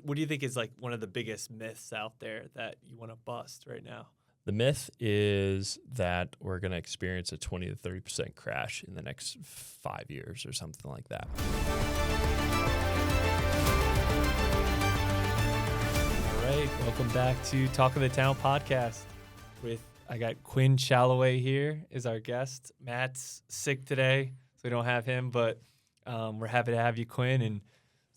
what do you think is like one of the biggest myths out there that you want to bust right now? The myth is that we're going to experience a 20 to 30% crash in the next 5 years or something like that. All right, welcome back to Talk of the Town podcast. I got Quin Shalaway here as our guest. Matt's sick today, so we don't have him, but we're happy to have you, Quin. And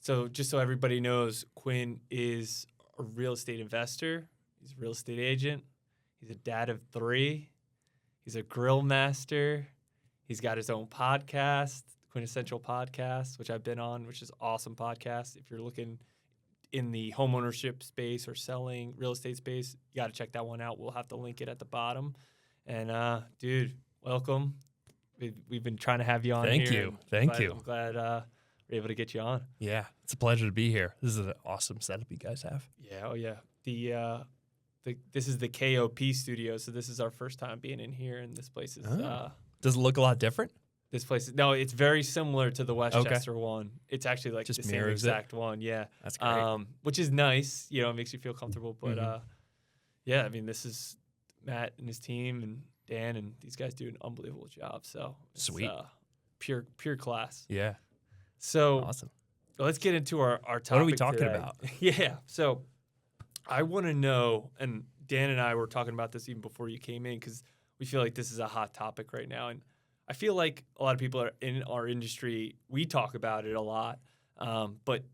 so just so everybody knows, Quin is a real estate investor. He's a real estate agent. He's a dad of 3. He's a grill master. He's got his own podcast, Quintessential Podcast, which I've been on, which is an awesome podcast. If you're looking in the homeownership space or selling real estate space, you got to check that one out. We'll have to link it at the bottom. And, dude, welcome. We've been trying to have you on here. Thank you. I'm glad we're able to get you on. Yeah, it's a pleasure to be here. This is an awesome setup you guys have. Yeah, oh yeah. This is the KOP studio, so this is our first time being in here, and this place is Does it look a lot different? This place is, no, it's very similar to the Westchester one. It's actually like just the same exact one, yeah. That's great. Which is nice, it makes you feel comfortable. But yeah, I mean, this is Matt and his team and Dan, and these guys do an unbelievable job. So it's, sweet, pure class. Yeah. So awesome. Let's get into our topic. What are we talking today. about? Yeah. So I want to know, and Dan and I were talking about this even before you came in, because we feel like this is a hot topic right now. And I feel like a lot of people are in our industry, we talk about it a lot, but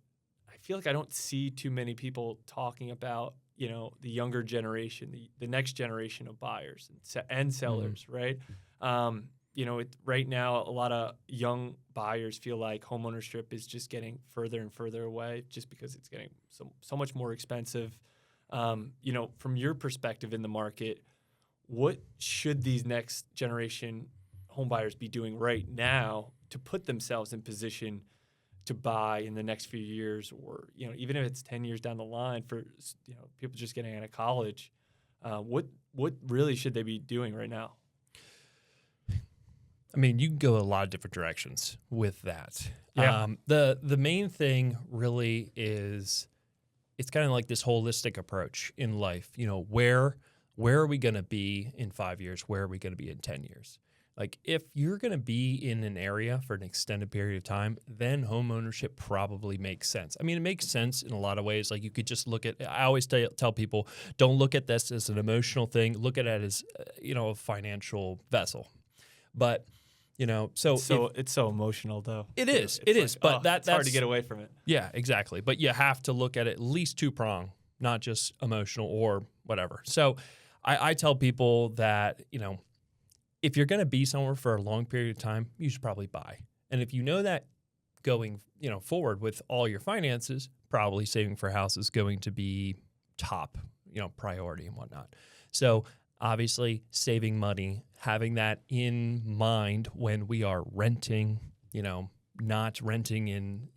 I feel like I don't see too many people talking about, the younger generation, the next generation of buyers and sellers, right? Right now, a lot of young buyers feel like homeownership is just getting further and further away just because it's getting so much more expensive. From your perspective in the market, what should these next generation home buyers be doing right now to put themselves in position to buy in the next few years, or even if it's 10 years down the line for people just getting out of college? What really should they be doing right now? I mean, you can go a lot of different directions with that. Yeah. The main thing really is it's kind of like this holistic approach in life. Where are we going to be in 5 years? Where are we going to be in 10 years? Like, if you're going to be in an area for an extended period of time, then home ownership probably makes sense. I mean, it makes sense in a lot of ways. Like, you could just look at, I always tell people, don't look at this as an emotional thing. Look at it as, a financial vessel. But, so it's so emotional though. It is. But that's hard to get away from it. Yeah, exactly. But you have to look at it at least two-prong, not just emotional or whatever. So I tell people that, if you're going to be somewhere for a long period of time, you should probably buy. And if you know that going, forward with all your finances, probably saving for a house is going to be top, priority and whatnot. So obviously saving money, having that in mind when we are renting, not renting in,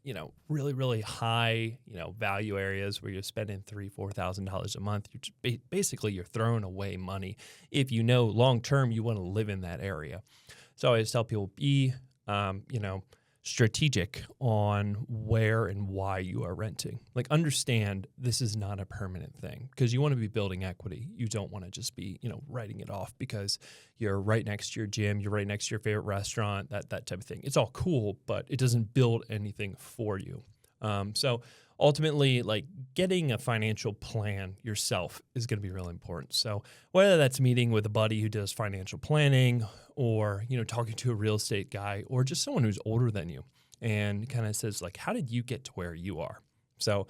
really, really high, value areas where you're spending $3,000-$4,000 a month. You're throwing away money if long term you want to live in that area. So I always tell people, be, strategic on where and why you are renting. Like, understand this is not a permanent thing, because you want to be building equity. You don't want to just be, writing it off because you're right next to your gym, you're right next to your favorite restaurant, that type of thing. It's all cool, but it doesn't build anything for you. So ultimately, like, getting a financial plan yourself is going to be really important. So whether that's meeting with a buddy who does financial planning, or, talking to a real estate guy, or just someone who's older than you and kind of says, like, how did you get to where you are? So,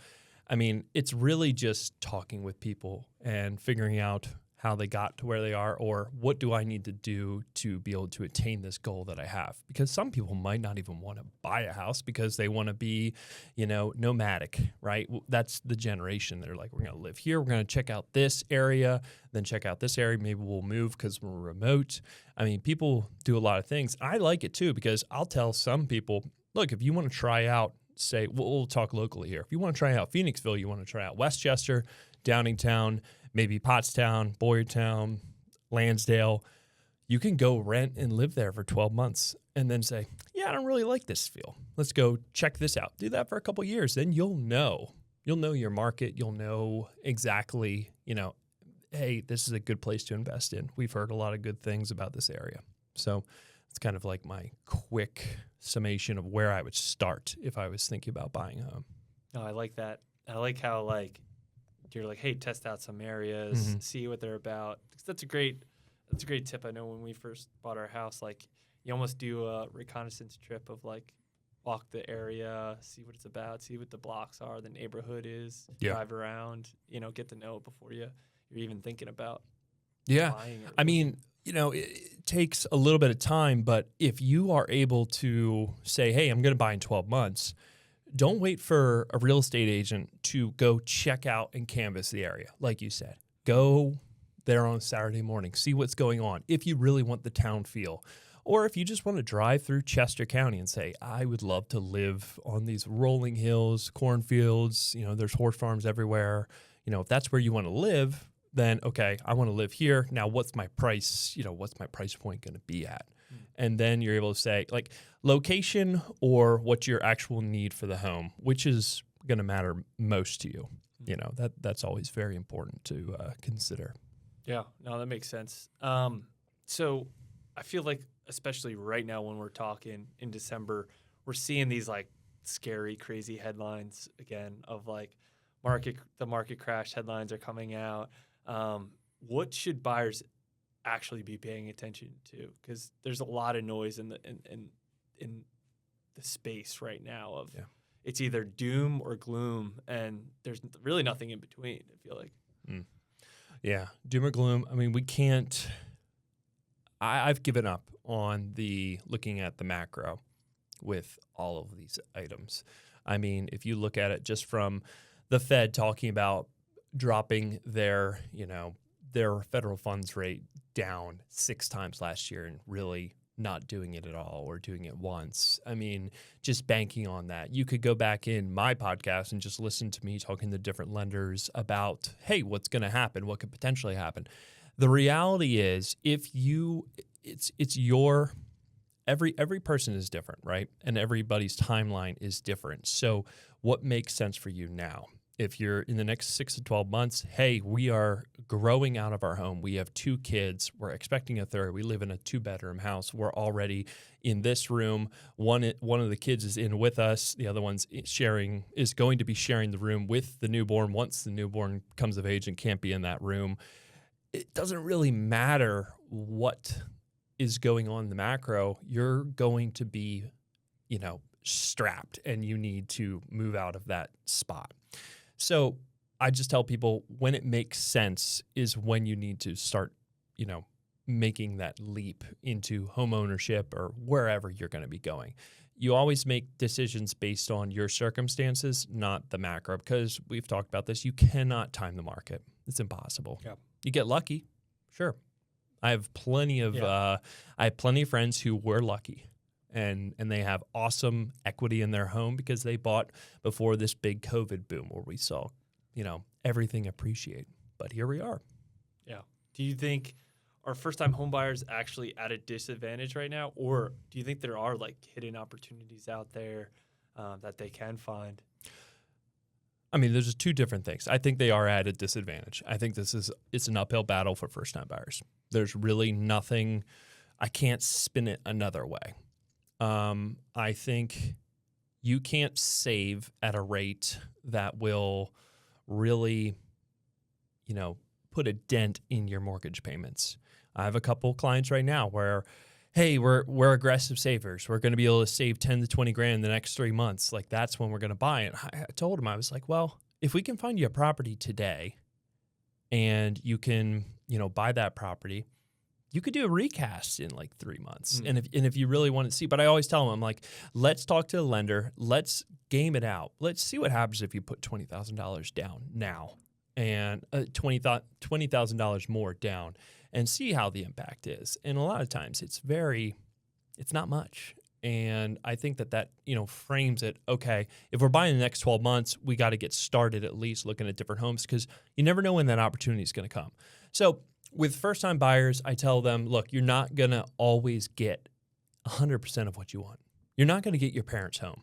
I mean, it's really just talking with people and figuring out how they got to where they are, or what do I need to do to be able to attain this goal that I have? Because some people might not even want to buy a house because they want to be, nomadic, right? That's the generation. They're like, we're going to live here. We're going to check out this area, then check out this area. Maybe we'll move because we're remote. I mean, people do a lot of things. I like it too, because I'll tell some people, look, if you want to try out, say, we'll talk locally here. If you want to try out Phoenixville, you want to try out Westchester, Downingtown, maybe Pottstown, Boyertown, Lansdale, you can go rent and live there for 12 months and then say, yeah, I don't really like this feel. Let's go check this out. Do that for a couple of years. Then you'll know you'll know your market. You'll know exactly, hey, this is a good place to invest in. We've heard a lot of good things about this area. So it's kind of like my quick summation of where I would start if I was thinking about buying a home. Oh, I like that. I like how you're like, hey, test out some areas, see what they're about. That's a great tip. I know when we first bought our house, you almost do a reconnaissance trip of walk the area, see what it's about, see what the blocks are, the neighborhood is, drive around, get to know it before you're even thinking about buying it. I mean, it takes a little bit of time, but if you are able to say, hey, I'm going to buy in 12 months, don't wait for a real estate agent to go check out and canvass the area. Like you said, go there on a Saturday morning, see what's going on. If you really want the town feel, or if you just want to drive through Chester County and say, I would love to live on these rolling hills, cornfields, there's horse farms everywhere. If that's where you want to live, then, okay, I want to live here. Now, what's my price? What's my price point going to be at? And then you're able to say, location or what's your actual need for the home, which is going to matter most to you. That's always very important to consider. Yeah, no, that makes sense. So I feel like, especially right now when we're talking in December, we're seeing these scary, crazy headlines again of the market crash headlines are coming out. What should buyers actually be paying attention to? Because there's a lot of noise in the space right now of it's either doom or gloom, and there's really nothing in between, I feel like. Yeah, doom or gloom. I mean, we can't. I've given up on looking at the macro with all of these items. I mean, if you look at it just from the Fed talking about dropping their federal funds rate down 6 times last year and really not doing it at all or doing it once. I mean, just banking on that. You could go back in my podcast and just listen to me talking to different lenders about, hey, what's going to happen? What could potentially happen? The reality is every person is different, right? And everybody's timeline is different. So what makes sense for you now? If you're in the next 6 to 12 months, hey, we are growing out of our home. We have 2 kids. We're expecting a third. We live in a 2-bedroom house. We're already in this room. One of the kids is in with us. The other one's is going to be sharing the room with the newborn once the newborn comes of age and can't be in that room. It doesn't really matter what is going on in the macro. You're going to be, strapped, and you need to move out of that spot. So I just tell people when it makes sense is when you need to start, making that leap into home ownership or wherever you're going to be going. You always make decisions based on your circumstances, not the macro, because we've talked about this. You cannot time the market. It's impossible. Yeah. You get lucky, sure. I have plenty of friends who were lucky. And they have awesome equity in their home because they bought before this big COVID boom where we saw, everything appreciate. But here we are. Yeah. Do you think are first-time home buyers actually at a disadvantage right now, or do you think there are hidden opportunities out there that they can find? I mean, there's 2 different things. I think they are at a disadvantage. I think it's an uphill battle for first-time buyers. There's really nothing. I can't spin it another way. I think you can't save at a rate that will really, put a dent in your mortgage payments. I have a couple clients right now where, hey, we're aggressive savers. We're going to be able to save 10 to 20 grand in the next 3 months. That's when we're going to buy it. I told them, I was like, well, if we can find you a property today and you can, buy that property, you could do a recast in 3 months. And if you really want to see, but I always tell them, I'm like, let's talk to the lender. Let's game it out. Let's see what happens if you put $20,000 down now and $20,000 more down and see how the impact is. And a lot of times it's not much. And I think that frames it, okay, if we're buying the next 12 months, we got to get started at least looking at different homes because you never know when that opportunity is going to come. So with first-time buyers, I tell them, look, you're not going to always get 100% of what you want. You're not going to get your parents' home.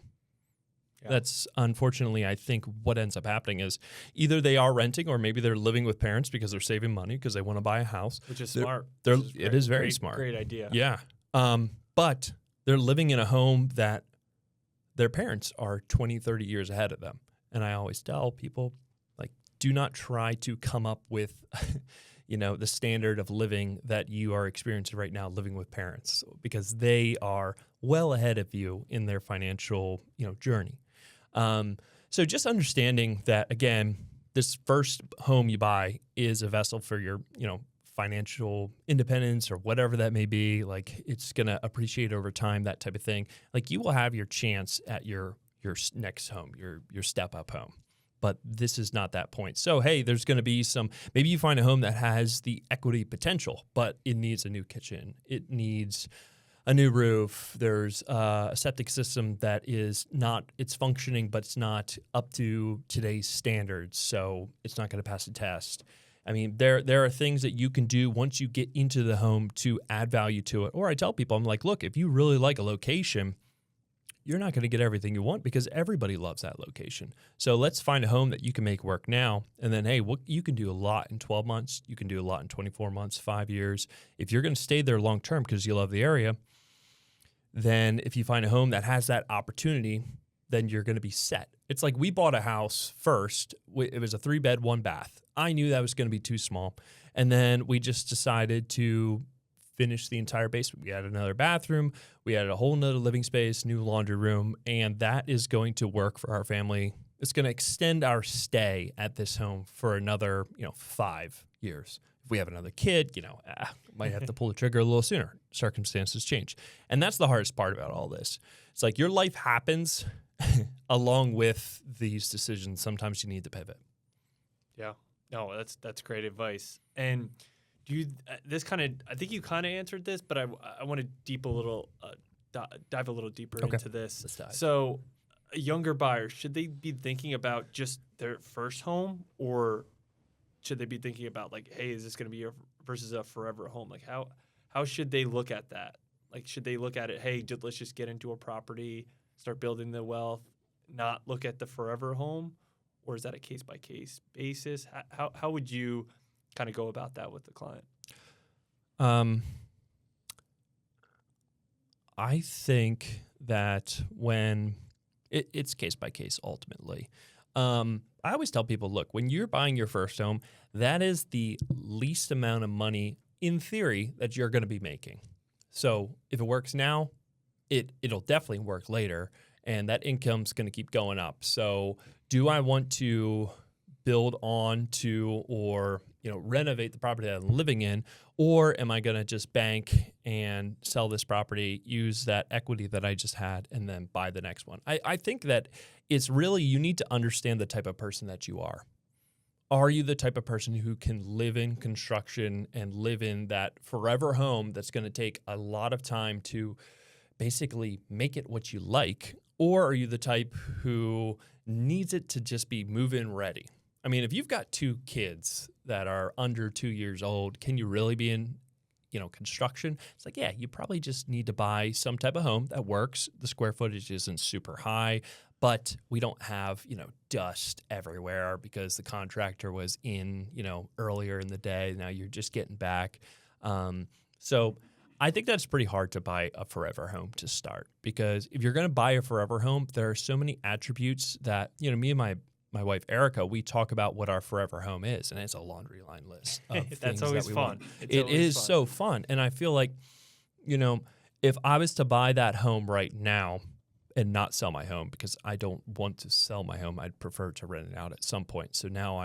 Yeah. That's unfortunately, I think what ends up happening is either they are renting or maybe they're living with parents because they're saving money because they want to buy a house. Which is smart. It is very smart. Great idea. Yeah. But they're living in a home that their parents are 20, 30 years ahead of them. And I always tell people, like, do not try to come up with, the standard of living that you are experiencing right now living with parents, because they are well ahead of you in their financial, journey. So just understanding that, again, this first home you buy is a vessel for your, financial independence or whatever that may be. Like, it's going to appreciate over time, that type of thing. Like, you will have your chance at your next home, your step up home. But this is not that point. So, hey, there's going to be maybe you find a home that has the equity potential, but it needs a new kitchen. It needs a new roof. There's a septic system that it's functioning, but it's not up to today's standards. So it's not going to pass a test. I mean, there are things that you can do once you get into the home to add value to it. Or I tell people, I'm like, look, if you really like a location, you're not going to get everything you want because everybody loves that location. So let's find a home that you can make work now. And then, hey, you can do a lot in 12 months. You can do a lot in 24 months, 5 years. If you're going to stay there long term because you love the area, then if you find a home that has that opportunity, then you're going to be set. It's like we bought a house first. It was a 3-bed, 1-bath. I knew that was going to be too small. And then we just decided to finish the entire basement. We added another bathroom. We added a whole nother living space, new laundry room, and that is going to work for our family. It's going to extend our stay at this home for another, 5 years. If we have another kid, might have to pull the trigger a little sooner. Circumstances change. And that's the hardest part about all this. It's like your life happens along with these decisions. Sometimes you need to pivot. Yeah. No, that's great advice. And do you, I think you kind of answered this, but I want to dive a little deeper into this. Let's dive. So a younger buyer, should they be thinking about just their first home, or should they be thinking about, like, hey, is this going to be versus a forever home? Like, how should they look at that? Like, should they look at it, hey, let's just get into a property, start building the wealth, not look at the forever home? Or is that a case-by-case basis? How would you kind of go about that with the client? I think that when it's case-by-case ultimately. I always tell people, look, when you're buying your first home, that is the least amount of money, in theory, that you're going to be making. So if it works now, it'll definitely work later, and that income's going to keep going up. So do I want to build on to or renovate the property that I'm living in, or am I going to just bank and sell this property, use that equity that I just had, and then buy the next one? I think that it's really, you need to understand the type of person that you are. Are you the type of person who can live in construction and live in that forever home that's going to take a lot of time to basically make it what you like? Or are you the type who needs it to just be move-in ready? I mean, if you've got 2 kids that are under 2 years old, can you really be in, construction? It's like, yeah, you probably just need to buy some type of home that works. The square footage isn't super high, but we don't have, dust everywhere because the contractor was in, earlier in the day. Now you're just getting back. So I think that's pretty hard to buy a forever home to start, because if you're going to buy a forever home, there are so many attributes that, me and my wife, Erica, we talk about what our forever home is, and it's a laundry line list of That's things always that we fun. want. It is so fun. And I feel like, if I was to buy that home right now and not sell my home, because I don't want to sell my home, I'd prefer to rent it out at some point. So now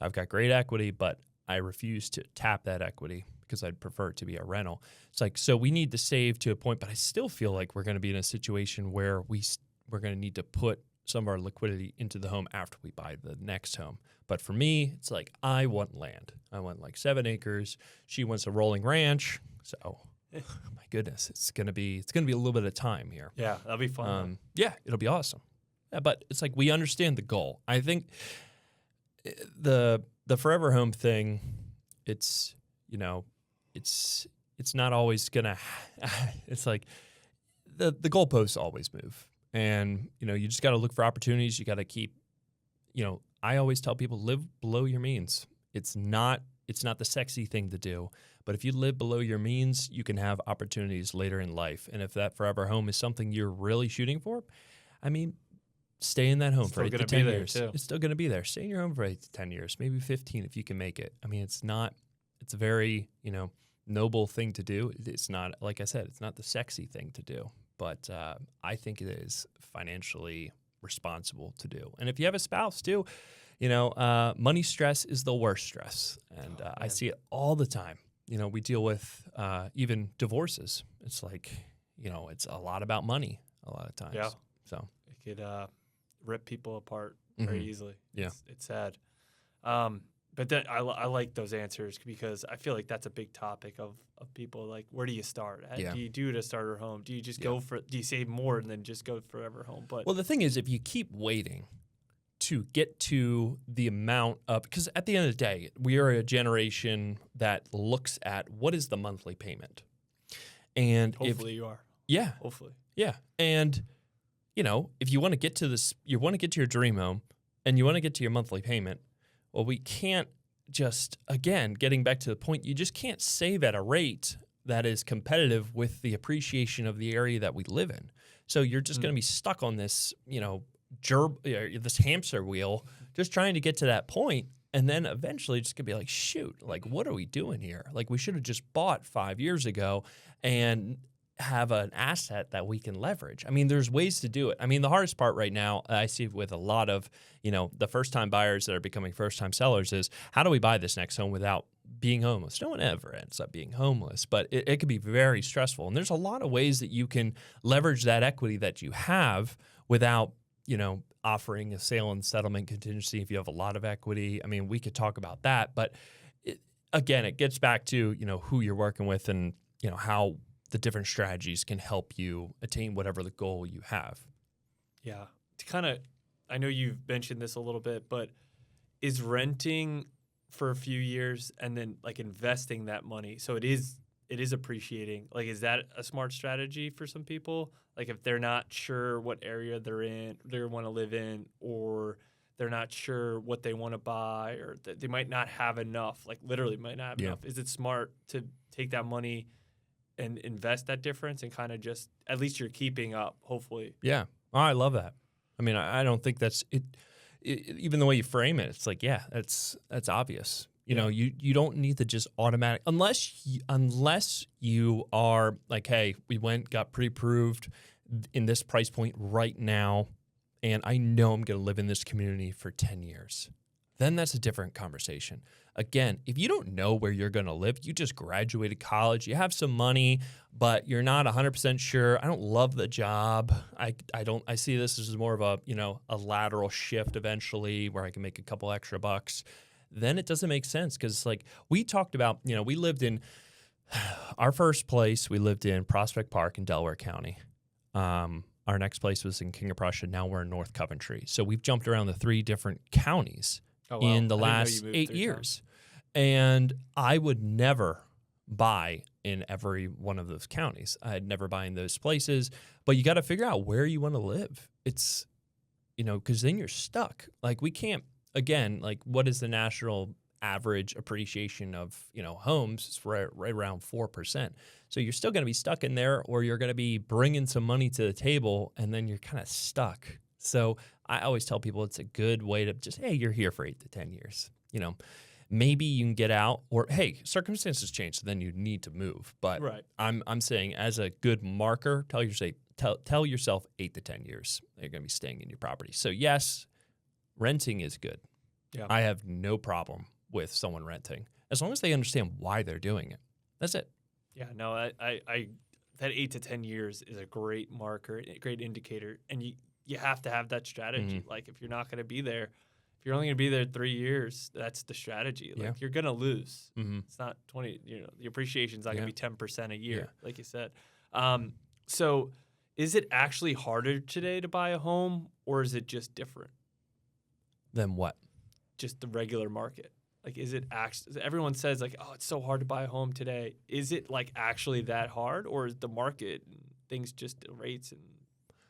I've got great equity, but I refuse to tap that equity because I'd prefer it to be a rental. It's like, so we need to save to a point, but I still feel like we're going to be in a situation where we're going to need to put some of our liquidity into the home after we buy the next home. But for me, it's like, I want land. I want like 7 acres. She wants a rolling ranch. So, my goodness, it's gonna be a little bit of time here. Yeah, that'll be fun. Yeah, it'll be awesome. Yeah, but it's like, we understand the goal. I think the forever home thing, it's not always gonna. It's like the goalposts always move. And, you just got to look for opportunities. You got to keep, I always tell people live below your means. It's not the sexy thing to do, but if you live below your means, you can have opportunities later in life. And if that forever home is something you're really shooting for, I mean, stay in that home for 8 to 10 years. It's still going to be there. Stay in your home for 8 to 10 years, maybe 15 if you can make it. I mean, it's a very, noble thing to do. It's not, like I said, it's not the sexy thing to do, but I think it is financially responsible to do. And if you have a spouse too, money stress is the worst stress. And I see it all the time. We deal with even divorces. It's like, it's a lot about money a lot of times. Yeah. So it could rip people apart very easily. Yeah. It's sad. But then I like those answers because I feel like that's a big topic of people. Like, where do you start? Yeah. Do you do a starter home? Do you just go for? Do you save more and then just go forever home? But the thing is, if you keep waiting to get to the amount of, because at the end of the day, we are a generation that looks at what is the monthly payment, and hopefully you are. Yeah. Hopefully. Yeah, and if you want to get to this, you want to get to your dream home, and you want to get to your monthly payment. Well, we can't just, again, getting back to the point, you just can't save at a rate that is competitive with the appreciation of the area that we live in. So you're just going to be stuck on this, this hamster wheel, just trying to get to that point, and then eventually just going to be like, shoot, like, what are we doing here? Like, we should have just bought 5 years ago and have an asset that we can leverage. I mean, there's ways to do it. I mean, the hardest part right now I see with a lot of, the first-time buyers that are becoming first-time sellers is, how do we buy this next home without being homeless? No one ever ends up being homeless, but it can be very stressful. And there's a lot of ways that you can leverage that equity that you have without, offering a sale and settlement contingency if you have a lot of equity. I mean, we could talk about that, but again, it gets back to, who you're working with and, how the different strategies can help you attain whatever the goal you have. Yeah. To kind of, I know you've mentioned this a little bit, but is renting for a few years and then like investing that money, so it is appreciating, like, is that a smart strategy for some people? Like, if they're not sure what area they want to live in, or they're not sure what they want to buy, or they might not have enough, like literally might not have enough. Is it smart to take that money and invest that difference and kind of just, at least you're keeping up, hopefully? Yeah. Oh, I love that. I mean, I don't think that's it. Even the way you frame it, it's like, yeah, that's obvious. You don't need to just automatic, unless you are like, hey, we got pre-approved in this price point right now, and I know I'm going to live in this community for 10 years. Then that's a different conversation. Again, if you don't know where you're going to live, you just graduated college, you have some money, but you're not 100% sure. I don't love the job. I see this as more of a lateral shift eventually where I can make a couple extra bucks. Then it doesn't make sense, because like we talked about, we lived in our first place, we lived in Prospect Park in Delaware County. Our next place was in King of Prussia. Now we're in North Coventry. So we've jumped around the 3 different counties in the last 8 years. And I would never buy in every one of those counties. I'd never buy in those places. But you got to figure out where you want to live. It's, because then you're stuck. Like, we can't, again, like, what is the national average appreciation of, homes? It's right around 4%. So you're still going to be stuck in there, or you're going to be bringing some money to the table, and then you're kind of stuck. So I always tell people it's a good way to just, hey, you're here for 8 to 10 years. Maybe you can get out, or hey, circumstances change, so then you need to move. But right. I'm saying, as a good marker, tell yourself 8 to 10 years you're going to be staying in your property. So yes, renting is good. Yeah. I have no problem with someone renting as long as they understand why they're doing it. That's it. Yeah, no, I that 8 to 10 years is a great marker, a great indicator, and you have to have that strategy. Like, if you're not going to be there, if you're only going to be there 3 years, that's the strategy. Like, you're going to lose. It's not 20. The appreciation's not going to be 10% a year, like you said. So, is it actually harder today to buy a home, or is it just different? Then what? Just the regular market. Like, is it actually, everyone says like, oh, it's so hard to buy a home today. Is it like actually that hard, or is the market and things just rates and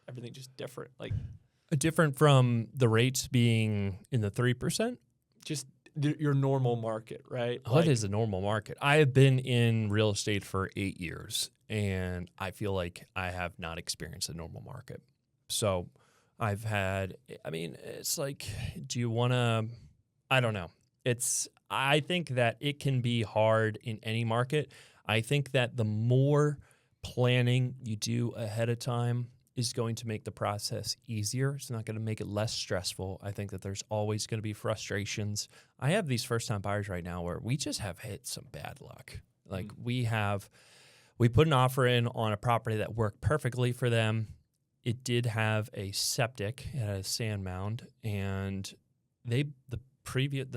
everything just different? Like Different from the rates being in the 3%? just your normal market, right? What is a normal market? I have been in real estate for 8 years, and I feel like I have not experienced a normal market. So it's like, do you want to, I don't know. I think that it can be hard in any market. I think that the more planning you do ahead of time is going to make the process easier. It's not going to make it less stressful. I think that there's always going to be frustrations. I have these first-time buyers right now where we just have hit some bad luck. Like we put an offer in on a property that worked perfectly for them. It did have a septic, it had a sand mound, and the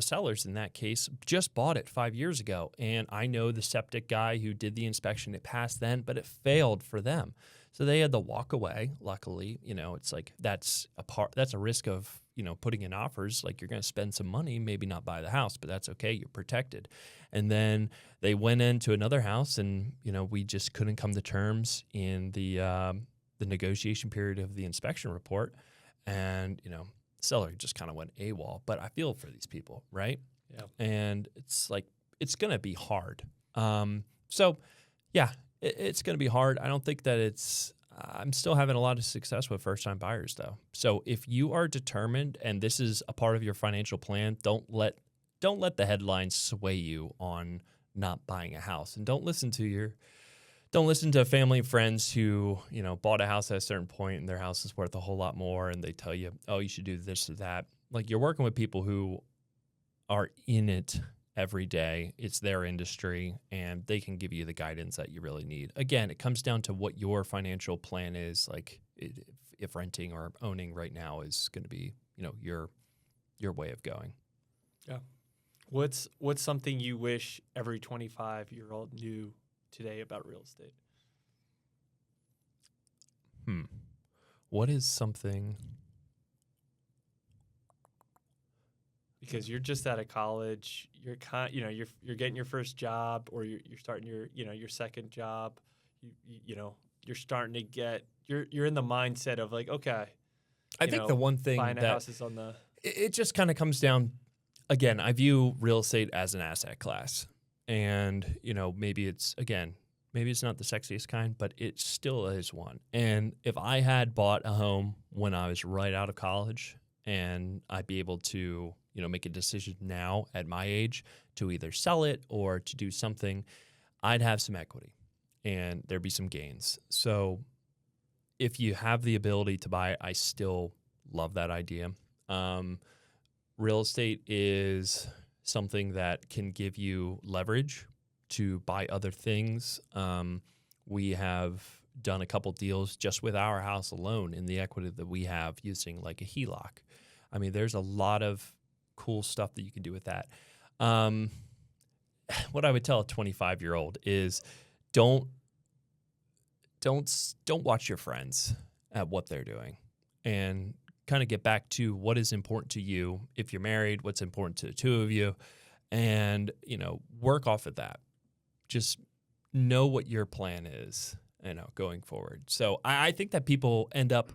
sellers in that case just bought it 5 years ago. And I know the septic guy who did the inspection. It passed then, but it failed for them. So they had to walk away. Luckily, it's like that's a risk of, putting in offers. Like you're going to spend some money, maybe not buy the house, but that's okay. You're protected. And then they went into another house, and we just couldn't come to terms in the negotiation period of the inspection report, and seller just kind of went AWOL. But I feel for these people, right? Yeah. And it's like it's going to be hard. So yeah. It's going to be hard. I don't think that I'm still having a lot of success with first-time buyers, though. So if you are determined and this is a part of your financial plan, don't let the headlines sway you on not buying a house. And don't listen to family and friends who, bought a house at a certain point and their house is worth a whole lot more, and they tell you, oh, you should do this or that. Like, you're working with people who are in it every day. It's their industry, and they can give you the guidance that you really need. Again, it comes down to what your financial plan is. Like if renting or owning right now is going to be, your way of going. Yeah. What's something you wish every 25-year-old knew today about real estate? What is something? Because you're just out of college, you're you're getting your first job, or you're starting your second job. You're starting to get you're in the mindset of like, okay. I think the one thing buying a that house is on the. It just kind of comes down. Again, I view real estate as an asset class, and maybe it's not the sexiest kind, but it still is one. And if I had bought a home when I was right out of college, and I'd be able to make a decision now at my age to either sell it or to do something, I'd have some equity and there'd be some gains. So if you have the ability to buy, I still love that idea. Real estate is something that can give you leverage to buy other things. We have done a couple deals just with our house alone in the equity that we have using like a HELOC. I mean, there's a lot of cool stuff that you can do with that. What I would tell a 25-year-old is don't watch your friends at what they're doing, and kind of get back to what is important to you. If you're married, what's important to the two of you, and work off of that. Just know what your plan is, going forward. So I think that people end up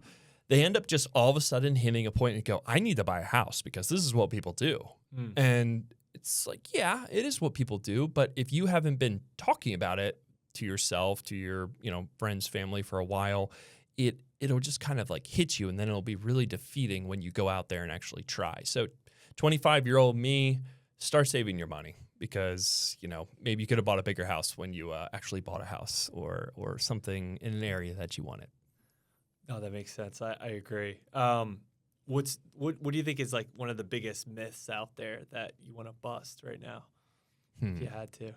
just all of a sudden hitting a point and go, I need to buy a house because this is what people do. And it's like, yeah, it is what people do. But if you haven't been talking about it to yourself, to your, friends, family for a while, it'll just kind of like hit you, and then it'll be really defeating when you go out there and actually try. So 25-year-old me, start saving your money, because, maybe you could have bought a bigger house when you actually bought a house or something in an area that you wanted. No, that makes sense. I agree. What do you think is like one of the biggest myths out there that you want to bust right now, if you had to?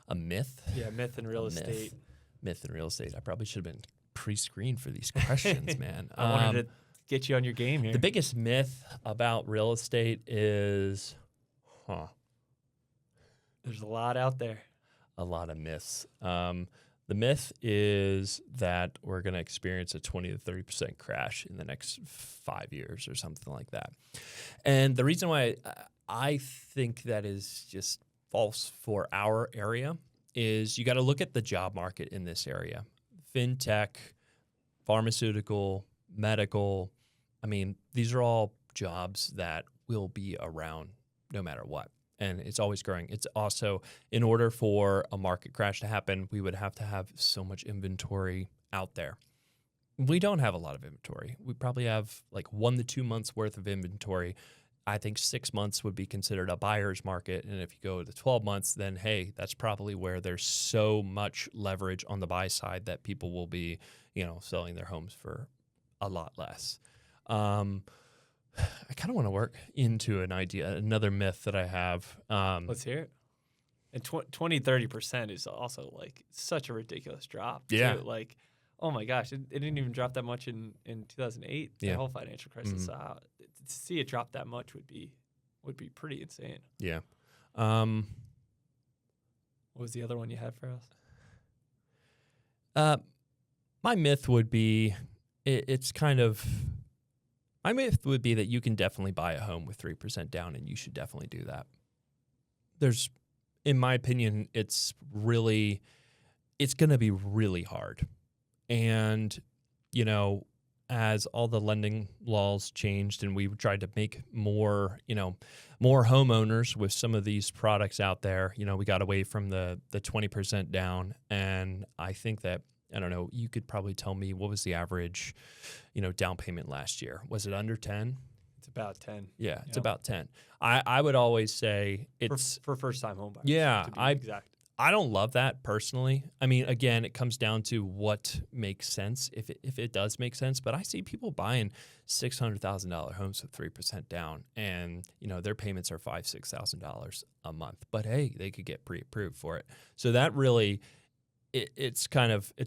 A myth? Yeah, myth in real estate. Myth in real estate. I probably should have been pre-screened for these questions, man. I wanted to get you on your game here. The biggest myth about real estate is, there's a lot out there. A lot of myths. The myth is that we're going to experience a 20 to 30% crash in the next 5 years or something like that. And the reason why I think that is just false for our area is you got to look at the job market in this area. Fintech, pharmaceutical, medical. I mean, these are all jobs that will be around no matter what. And it's always growing. It's also, in order for a market crash to happen, we would have to have so much inventory out there. We don't have a lot of inventory. We probably have like 1 to 2 months worth of inventory. I think 6 months would be considered a buyer's market. And if you go to 12 months, then hey, that's probably where there's so much leverage on the buy side that people will be, selling their homes for a lot less. I kind of want to work into another myth that I have. Let's hear it. And 20-30% is also like such a ridiculous drop. Yeah. Too. Like, oh my gosh, it didn't even drop that much in 2008, the whole financial crisis. To see it drop that much would be pretty insane. Yeah. What was the other one you had for us? My myth would be, my myth would be that you can definitely buy a home with 3% down, and you should definitely do that. In my opinion, it's going to be really hard. And, as all the lending laws changed and we tried to make more homeowners with some of these products out there, we got away from the 20% down. And I think that, I don't know, you could probably tell me what was the average, down payment last year. Was it under 10? It's about 10. Yeah, it's about 10. I would always say it's for first-time home buyers. Yeah, exact. I don't love that personally. I mean, again, it comes down to what makes sense, if it does make sense. But I see people buying $600,000 homes with 3% down, and their payments are $5,000-$6,000 a month. But hey, they could get pre-approved for it. So that really, it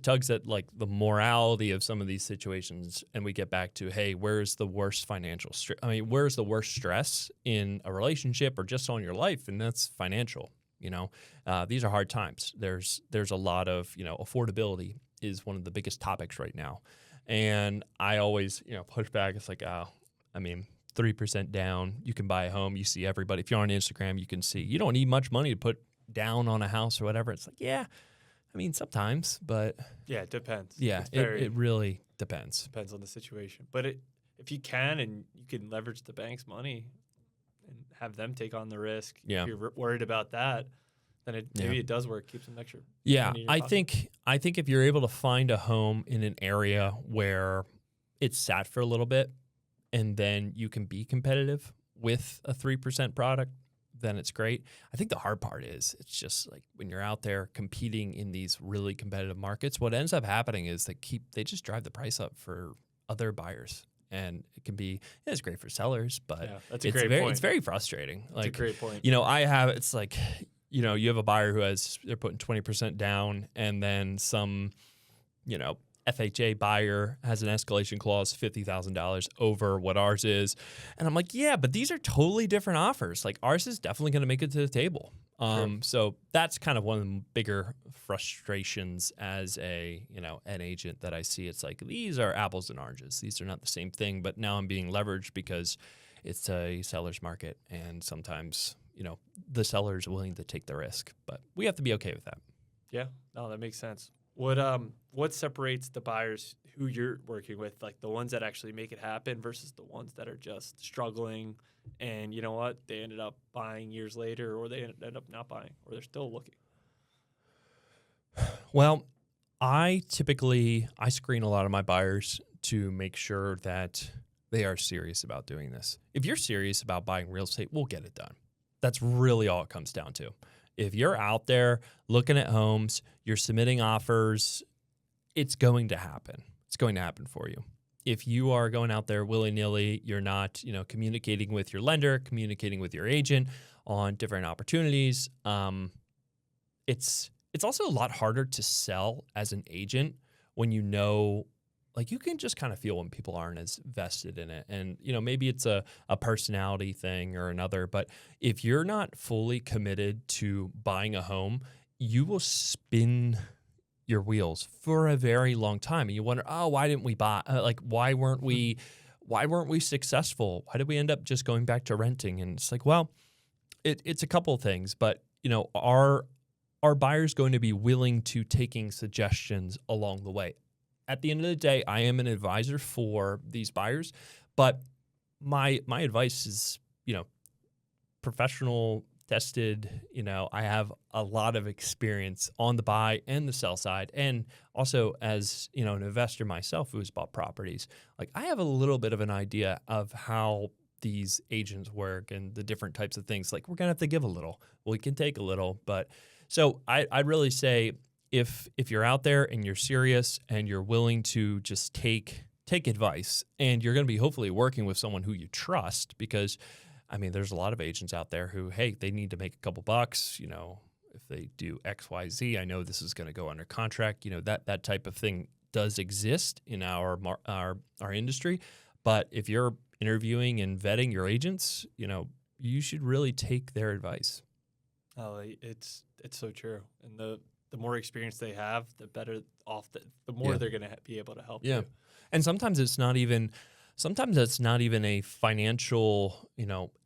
tugs at like the morality of some of these situations, and we get back to, hey, where's the worst financial stress? I mean, where's the worst stress in a relationship or just on your life? And that's financial. These are hard times. There's a lot of, affordability is one of the biggest topics right now. And I always, push back. It's like, 3% down, you can buy a home. You see everybody. If you're on Instagram, you can see, you don't need much money to put down on a house or whatever. It's like, yeah, sometimes, but. Yeah, it depends. Yeah, it really depends. Depends on the situation. But if you can and you can leverage the bank's money and have them take on the risk. Yeah. If you're worried about that, then maybe it does work. Keep some extra. Yeah, I think if you're able to find a home in an area where it's sat for a little bit, and then you can be competitive with a 3% product, then it's great. I think the hard part is it's just like when you're out there competing in these really competitive markets, what ends up happening is they just drive the price up for other buyers. And it can be, it's great for sellers, but that's a great point. It's very frustrating. That's a great point. It's like, you have a buyer they're putting 20% down, and then some, FHA buyer has an escalation clause, $50,000 over what ours is. And I'm like, yeah, but these are totally different offers. Like ours is definitely going to make it to the table. Sure. So that's kind of one of the bigger frustrations as an agent that I see. It's like, these are apples and oranges. These are not the same thing, but now I'm being leveraged because it's a seller's market. And sometimes, the seller is willing to take the risk, but we have to be okay with that. Yeah, no, that makes sense. What separates the buyers who you're working with, like the ones that actually make it happen versus the ones that are just struggling and you know what, they ended up buying years later, or they end up not buying, or they're still looking? Well, I screen a lot of my buyers to make sure that they are serious about doing this. If you're serious about buying real estate, we'll get it done. That's really all it comes down to. If you're out there looking at homes, you're submitting offers, it's going to happen. It's going to happen for you. If you are going out there willy-nilly, you're not, communicating with your lender, communicating with your agent on different opportunities. It's also a lot harder to sell as an agent when you can just kind of feel when people aren't as vested in it. And, maybe it's a personality thing or another, but if you're not fully committed to buying a home, you will spin your wheels for a very long time. And you wonder, why didn't we buy? Why weren't we successful? Why did we end up just going back to renting? And it's like, well, it's a couple of things, but, are buyers going to be willing to taking suggestions along the way? at the end of the day, I am an advisor for these buyers, but my advice is, professional, tested. I have a lot of experience on the buy and the sell side, and also as an investor myself who's bought properties. Like, I have a little bit of an idea of how these agents work and the different types of things. Like, we're gonna have to give a little, we can take a little, but so I'd really say if you're out there and you're serious and you're willing to just take advice, and you're going to be hopefully working with someone who you trust, because there's a lot of agents out there who, hey, they need to make a couple bucks, if they do X, Y, Z, I know this is going to go under contract, that type of thing does exist in our industry. But if you're interviewing and vetting your agents, you should really take their advice. Oh, it's so true. And the more experience they have, the better off, the more they're going to be able to help you. And sometimes it's not even a financial,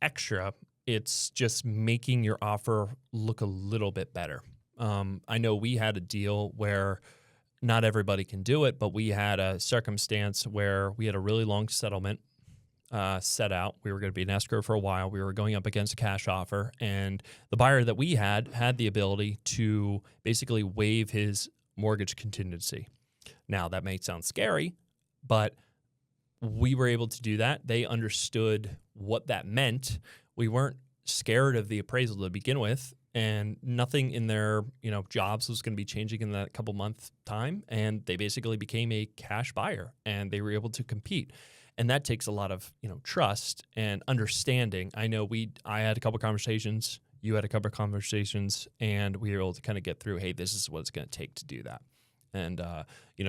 extra. It's just making your offer look a little bit better. I know we had a deal where not everybody can do it, but we had a circumstance where we had a really long settlement set out. We were going to be in escrow for a while. We were going up against a cash offer, and the buyer that we had the ability to basically waive his mortgage contingency. Now, that may sound scary, but we were able to do that. They understood what that meant. We weren't scared of the appraisal to begin with, and nothing in their jobs was going to be changing in that couple months time. And they basically became a cash buyer, and they were able to compete. And that takes a lot of trust and understanding. I know I had a couple conversations, you had a couple of conversations, and we were able to kind of get through, hey, this is what it's going to take to do that. And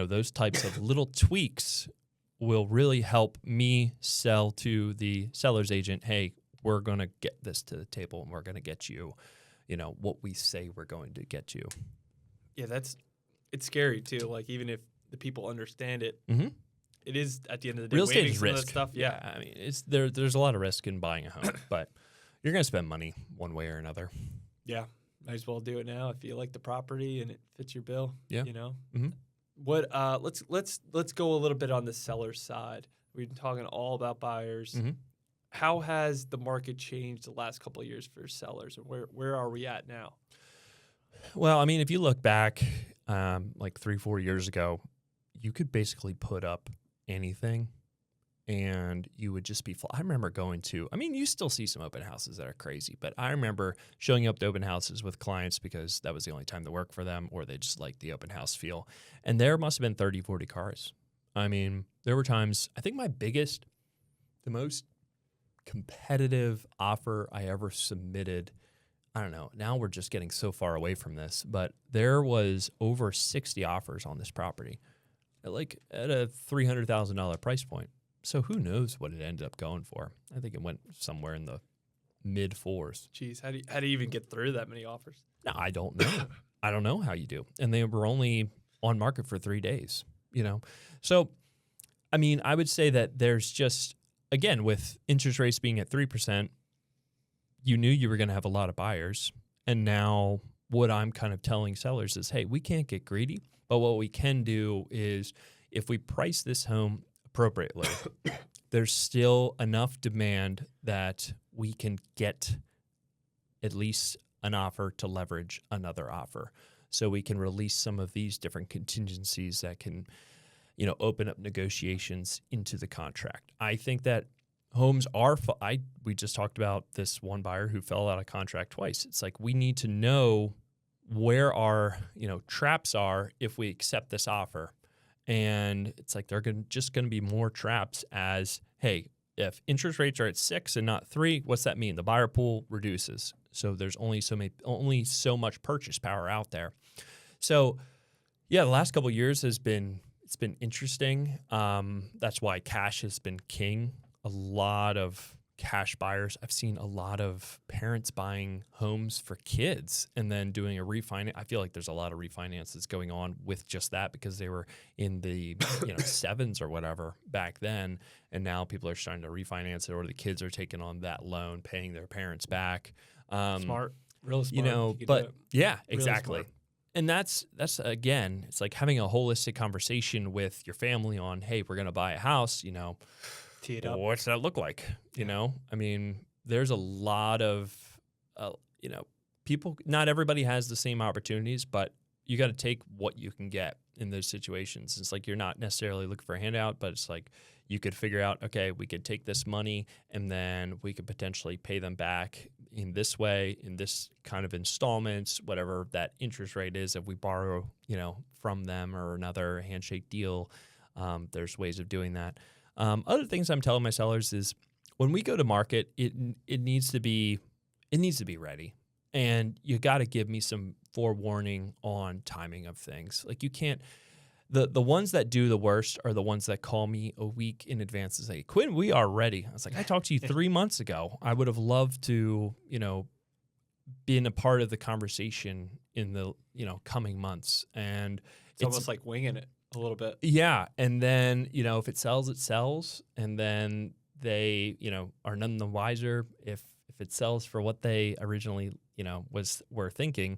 those types of little tweaks will really help me sell to the seller's agent, hey, we're going to get this to the table, and we're going to get you, what we say we're going to get you. Yeah, it's scary too. Like, even if the people understand it, it is at the end of the day. Real estate is risk. That stuff. Yeah. It's there's a lot of risk in buying a home, but you're going to spend money one way or another. Yeah, might as well do it now if you like the property and it fits your bill. Yeah. What? Let's go a little bit on the seller's side. We've been talking all about buyers. How has the market changed the last couple of years for sellers, and where are we at now? Well, if you look back like 3-4 years ago, you could basically put up anything and you would just be full. I remember going to, you still see some open houses that are crazy, but I remember showing up to open houses with clients because that was the only time to work for them, or they just liked the open house feel. And there must have been 30, 40 cars. There were times, I think the most competitive offer I ever submitted, I don't know, now we're just getting so far away from this, but there was over 60 offers on this property at a $300,000 price point. So who knows what it ended up going for? I think it went somewhere in the mid fours. Jeez, how do you even get through that many offers? No, I don't know. I don't know how you do. And they were only on market for 3 days, So, I would say that there's just, again, with interest rates being at 3%, you knew you were going to have a lot of buyers. And now what I'm kind of telling sellers is, hey, we can't get greedy, but what we can do is if we price this home appropriately, there's still enough demand that we can get at least an offer to leverage another offer. So we can release some of these different contingencies that can, open up negotiations into the contract. I think that homes are, we just talked about this one buyer who fell out of contract twice. It's like, we need to know where our, traps are if we accept this offer. And it's like, just going to be more traps as, hey, if interest rates are at 6 and not 3, what's that mean? The buyer pool reduces. So there's only so much purchase power out there. So yeah, the last couple of years it's been interesting. That's why cash has been king. A lot of cash buyers. I've seen a lot of parents buying homes for kids and then doing a refinance. I feel like there's a lot of refinances going on with just that because they were in the 7s or whatever back then, and now people are starting to refinance it, or the kids are taking on that loan, paying their parents back. Smart, real smart. But yeah, exactly. And that's again, it's like having a holistic conversation with your family on, hey, we're going to buy a house, Tee it up. what's that look like? I mean, there's a lot of, people, not everybody has the same opportunities, but you got to take what you can get in those situations. It's like, you're not necessarily looking for a handout, but it's like, you could figure out, okay, we could take this money and then we could potentially pay them back in this way, in this kind of installments, whatever that interest rate is. If we borrow, from them or another handshake deal, there's ways of doing that. Other things I'm telling my sellers is when we go to market, it needs to be ready, and you got to give me some forewarning on timing of things. Like, you can't. The ones that do the worst are the ones that call me a week in advance and say, Quinn, we are ready. I was like, I talked to you 3 months ago. I would have loved to, been a part of the conversation in the, coming months. And it's almost like winging it a little bit. Yeah. And then, if it sells, it sells. And then they, are none the wiser if it sells for what they originally, were thinking.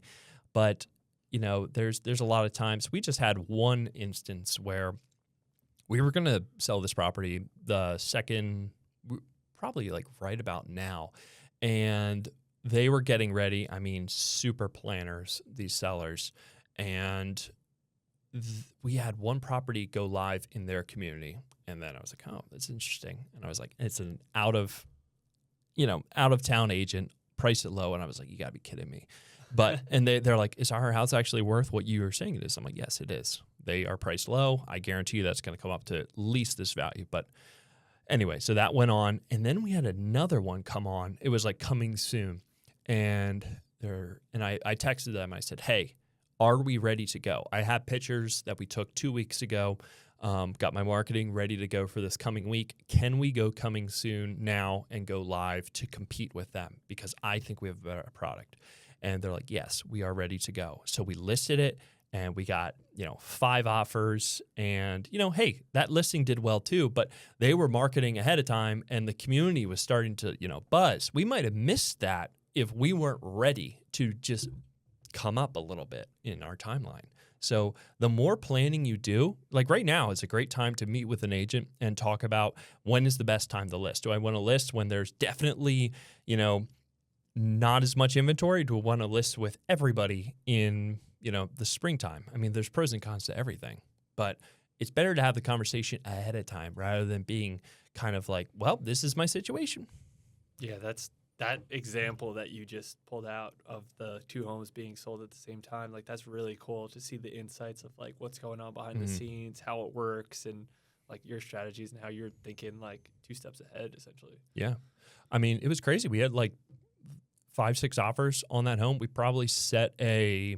But there's a lot of times. We just had one instance where we were going to sell this property probably like right about now. And they were getting ready. I mean, super planners, these sellers. And we had one property go live in their community. And then I was like, oh, that's interesting. And I was like, it's an out of town agent, price it low. And I was like, you gotta be kidding me. But, and they're like, is our house actually worth what you were saying it is? I'm like, yes, it is. They are priced low. I guarantee you that's going to come up to at least this value. But anyway, so that went on. And then we had another one come on. It was like coming soon. And I texted them. I said, hey, are we ready to go? I have pictures that we took 2 weeks ago. Got my marketing ready to go for this coming week. Can we go coming soon now and go live to compete with them? Because I think we have a better product. And they're like, yes, we are ready to go. So we listed it and we got, 5 offers. And, hey, that listing did well too, but they were marketing ahead of time and the community was starting to, buzz. We might have missed that if we weren't ready to just come up a little bit in our timeline. So the more planning you do, like right now is a great time to meet with an agent and talk about when is the best time to list. Do I want to list when there's definitely, not as much inventory? Do I want to list with everybody in, the springtime? I mean, there's pros and cons to everything, but it's better to have the conversation ahead of time rather than being kind of like, well, this is my situation. Yeah, that's that example that you just pulled out of the 2 homes being sold at the same time. Like, that's really cool to see the insights of like what's going on behind the scenes, how it works, and like your strategies and how you're thinking like 2 steps ahead, essentially. Yeah. I mean, it was crazy. We had like 5-6 offers on that home. We probably set a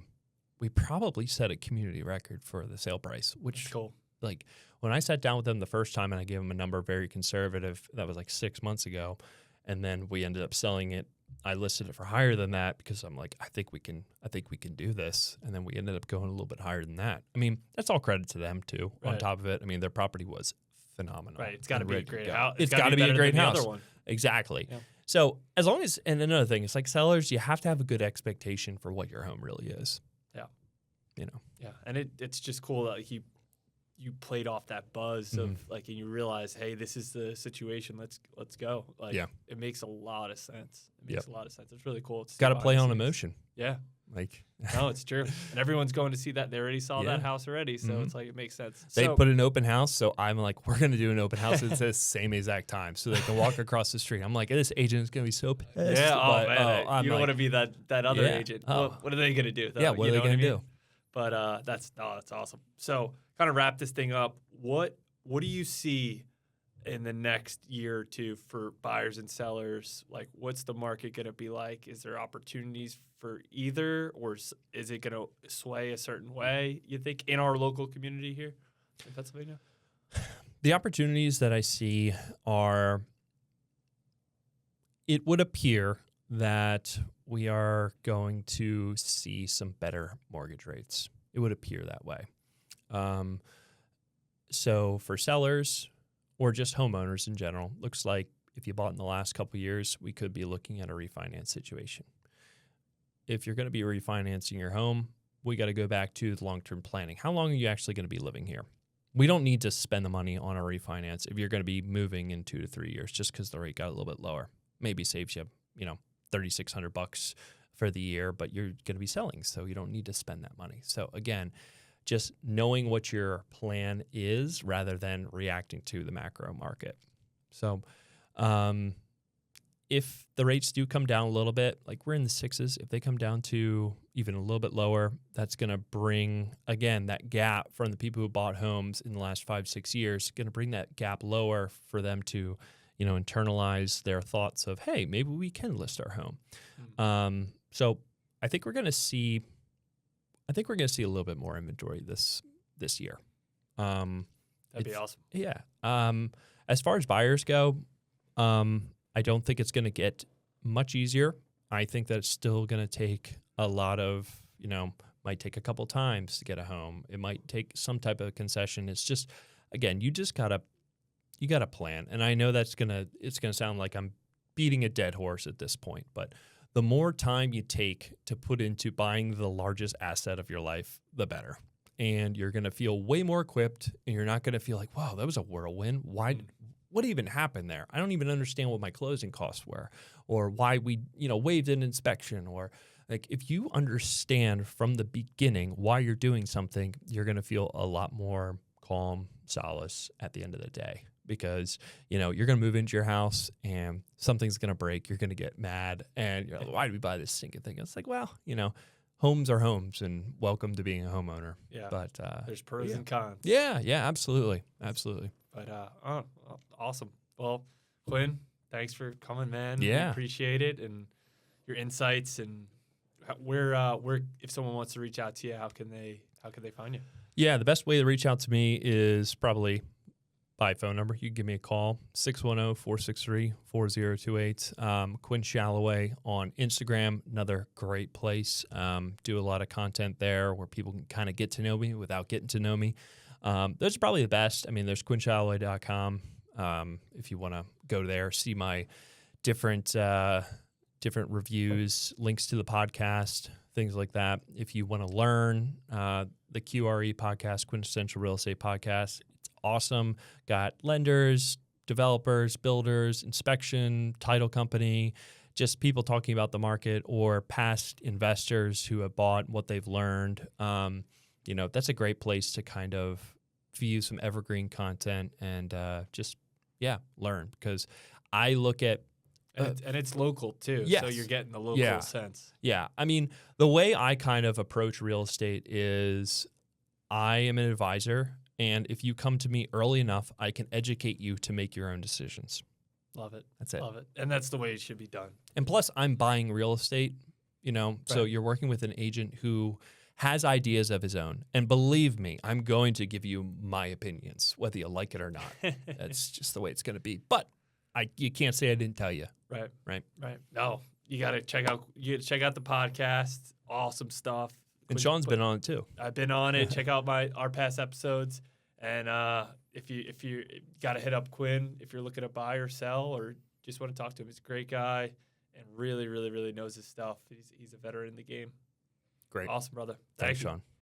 community record for the sale price, which that's cool. Like when I sat down with them the first time and I gave them a number very conservative, that was like 6 months ago. And then we ended up selling it. I listed it for higher than that because I'm like, I think we can do this. And then we ended up going a little bit higher than that. I mean, that's all credit to them too. Right. On top of it, I mean, their property was phenomenal. Right. It's got to be a great house. It's got to be a great house. The other one. Exactly. Yeah. So as long as, and another thing, it's like sellers, you have to have a good expectation for what your home really is. Yeah. Yeah. And it's just cool that you played off that buzz of like, and you realize, hey, this is the situation. Let's go. Like, it makes a lot of sense. It makes a lot of sense. It's really cool. Got to play on emotion. Yeah. Like, no, it's true. And everyone's going to see that. They already saw that house already. So it's like, it makes sense. They put an open house. So I'm like, we're going to do an open house at the same exact time so they can walk across the street. I'm like, this agent is going to be so pissed. Yeah. But, man. You don't want to be that other agent. What are they going to do? Yeah. What are they going to do? But that's awesome. So kind of wrap this thing up. What do you see in the next year or two for buyers and sellers? Like, what's the market going to be like? Is there opportunities for either, or is it going to sway a certain way, you think, in our local community here in Pennsylvania? The opportunities that I see are, it would appear that we are going to see some better mortgage rates. It would appear that way. So for sellers or just homeowners in general, looks like if you bought in the last couple of years, we could be looking at a refinance situation. If you're going to be refinancing your home, we got to go back to the long-term planning. How long are you actually going to be living here? We don't need to spend the money on a refinance if you're going to be moving in 2 to 3 years just because the rate got a little bit lower. Maybe saves you, $3,600 for the year, but you're going to be selling, so you don't need to spend that money. So again, just knowing what your plan is rather than reacting to the macro market. So if the rates do come down a little bit, like we're in the 6s, if they come down to even a little bit lower, that's going to bring, again, that gap from the people who bought homes in the last 5-6 years, going to bring that gap lower for them to, internalize their thoughts of, hey, maybe we can list our home. So I think we're going to see a little bit more inventory this year. That'd be awesome. Yeah. As far as buyers go, I don't think it's going to get much easier. I think that it's still going to take a lot of, might take a couple times to get a home. It might take some type of concession. It's just, again, you got to plan. And I know it's going to sound like I'm beating a dead horse at this point, but the more time you take to put into buying the largest asset of your life, the better. And you're going to feel way more equipped, and you're not going to feel like, wow, that was a whirlwind. What even happened there? I don't even understand what my closing costs were, or why we, waived an inspection, or like if you understand from the beginning why you're doing something, you're going to feel a lot more calm, solace at the end of the day. Because, you're going to move into your house and something's going to break. You're going to get mad and you're like, why did we buy this stinking thing? It's like, well, homes are homes and welcome to being a homeowner. Yeah. But there's pros and cons. Yeah, absolutely. Absolutely. But awesome. Well, Quinn, thanks for coming, man. Yeah. We appreciate it and your insights, and where if someone wants to reach out to you, how can they find you? Yeah, the best way to reach out to me is probably by phone number. You can give me a call, 610-463-4028. Quin Shalaway on Instagram, another great place. Do a lot of content there where people can kind of get to know me without getting to know me. Those are probably the best. I mean, there's quinshalaway.com. If you want to go there, see my different reviews, links to the podcast, things like that. If you want to learn the QRE podcast, Quintessential Real Estate Podcast, awesome. Got lenders, developers, builders, inspection, title company, just people talking about the market or past investors who have bought what they've learned. That's a great place to kind of view some evergreen content and learn, because I look at and it's local too. Yes. So you're getting the local sense. Yeah. I mean, the way I kind of approach real estate is I am an advisor. And if you come to me early enough, I can educate you to make your own decisions. Love it. That's it. Love it. And that's the way it should be done. And plus, I'm buying real estate, so you're working with an agent who has ideas of his own. And believe me, I'm going to give you my opinions, whether you like it or not. That's just the way it's going to be. But you can't say I didn't tell you. Right. No, you got to check out the podcast. Awesome stuff. And Sean's been on it too. I've been on it. Check out our past episodes. And if you got to hit up Quinn if you're looking to buy or sell or just want to talk to him. He's a great guy and really, really, really knows his stuff. He's a veteran in the game. Great. Awesome, brother. Thanks, Sean.